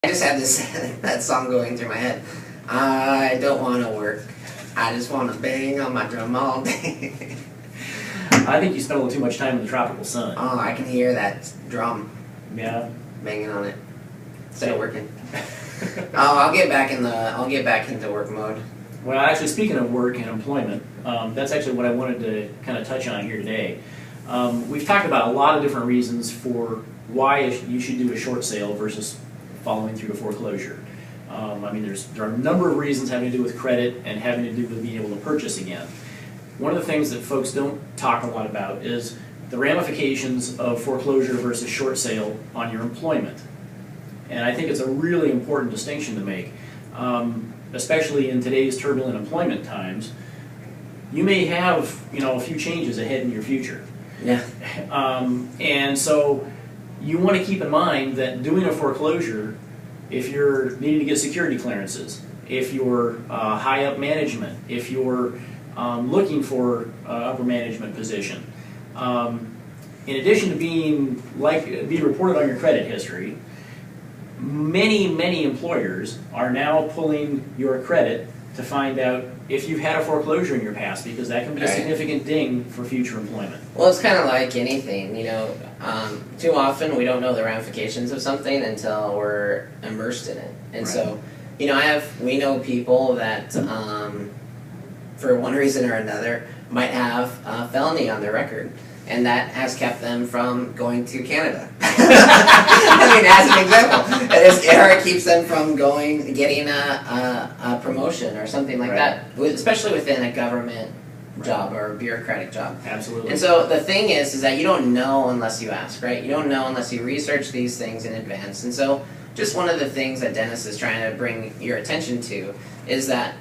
I just had this that song going through my head. I don't want to work. I just want to bang on my drum all day. I think you spent a little too much time in the tropical sun. Oh, I can hear that drum. Yeah. Banging on it instead of working. I'll get back into work mode. Well, actually, speaking of work and employment, that's actually what I wanted to kind of touch on here today. We've talked about a lot of different reasons for why you should do a short sale versus following through to foreclosure. I mean, there are a number of reasons having to do with credit and having to do with being able to purchase again. One of the things that folks don't talk a lot about is the ramifications of foreclosure versus short sale on your employment. And I think it's a really important distinction to make, especially in today's turbulent employment times. You may have, a few changes ahead in your future. Yeah. And so you want to keep in mind that doing a foreclosure, if you're needing to get security clearances, if you're high up management, if you're looking for upper management position, in addition to being reported on your credit history, many employers are now pulling your credit to find out if you've had a foreclosure in your past, because that can be a significant ding for future employment. Well, it's kind of like anything, too often we don't know the ramifications of something until we're immersed in it. And so, we know people that, for one reason or another, might have a felony on their record. And that has kept them from going to Canada. I mean, as an example, it keeps them from getting a promotion or something like that, especially within a government job or a bureaucratic job. Absolutely. And so the thing is that you don't know unless you ask, right? You don't know unless you research these things in advance. And so just one of the things that Dennis is trying to bring your attention to is that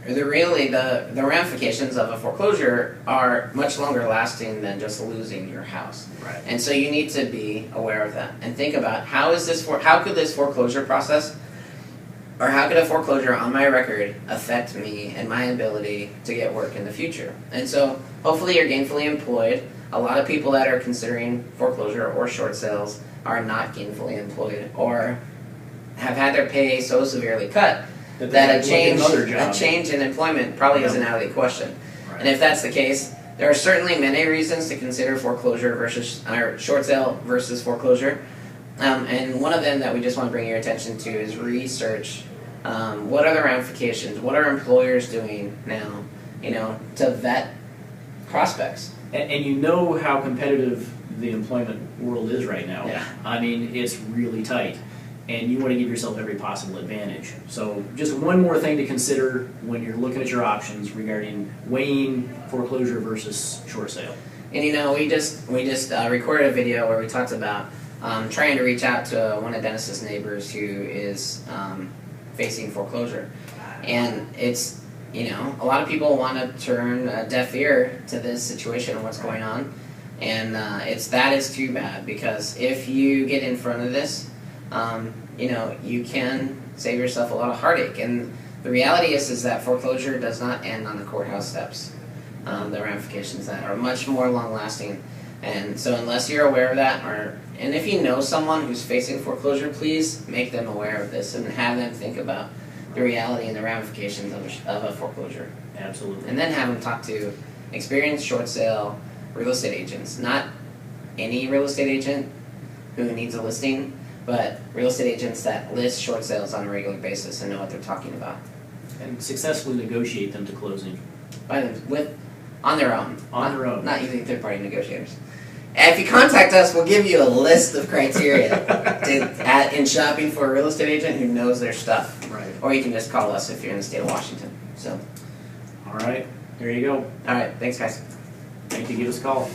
the ramifications of a foreclosure are much longer lasting than just losing your house. Right. And so you need to be aware of that and think about how could this foreclosure process, or how could a foreclosure on my record affect me and my ability to get work in the future. And so hopefully you're gainfully employed. A lot of people that are considering foreclosure or short sales are not gainfully employed or have had their pay so severely cut that a change in employment probably isn't out of the question. Right. And if that's the case, there are certainly many reasons to consider foreclosure versus short sale versus foreclosure. And one of them that we just want to bring your attention to is research. What are the ramifications? What are employers doing now, to vet prospects? And you know how competitive the employment world is right now. Yeah. I mean, it's really tight. And you want to give yourself every possible advantage. So just one more thing to consider when you're looking at your options regarding weighing foreclosure versus short sale. And we just recorded a video where we talked about trying to reach out to one of Dennis's neighbors who is facing foreclosure. And it's, a lot of people want to turn a deaf ear to this situation and what's going on. And that is too bad, because if you get in front of this, you can save yourself a lot of heartache. And the reality is that foreclosure does not end on the courthouse steps. The ramifications that are much more long-lasting. And so unless you're aware of that, and if you know someone who's facing foreclosure, please make them aware of this and have them think about the reality and the ramifications of a foreclosure. Absolutely. And then have them talk to experienced short sale real estate agents. Not any real estate agent who needs a listing, but real estate agents that list short sales on a regular basis and know what they're talking about. And successfully negotiate them to closing. On their own. On their own. Not using third-party negotiators. And if you contact us, we'll give you a list of criteria in shopping for a real estate agent who knows their stuff. Right. Or you can just call us if you're in the state of Washington. So. All right. There you go. All right. Thanks, guys. Thank you. Give us a call.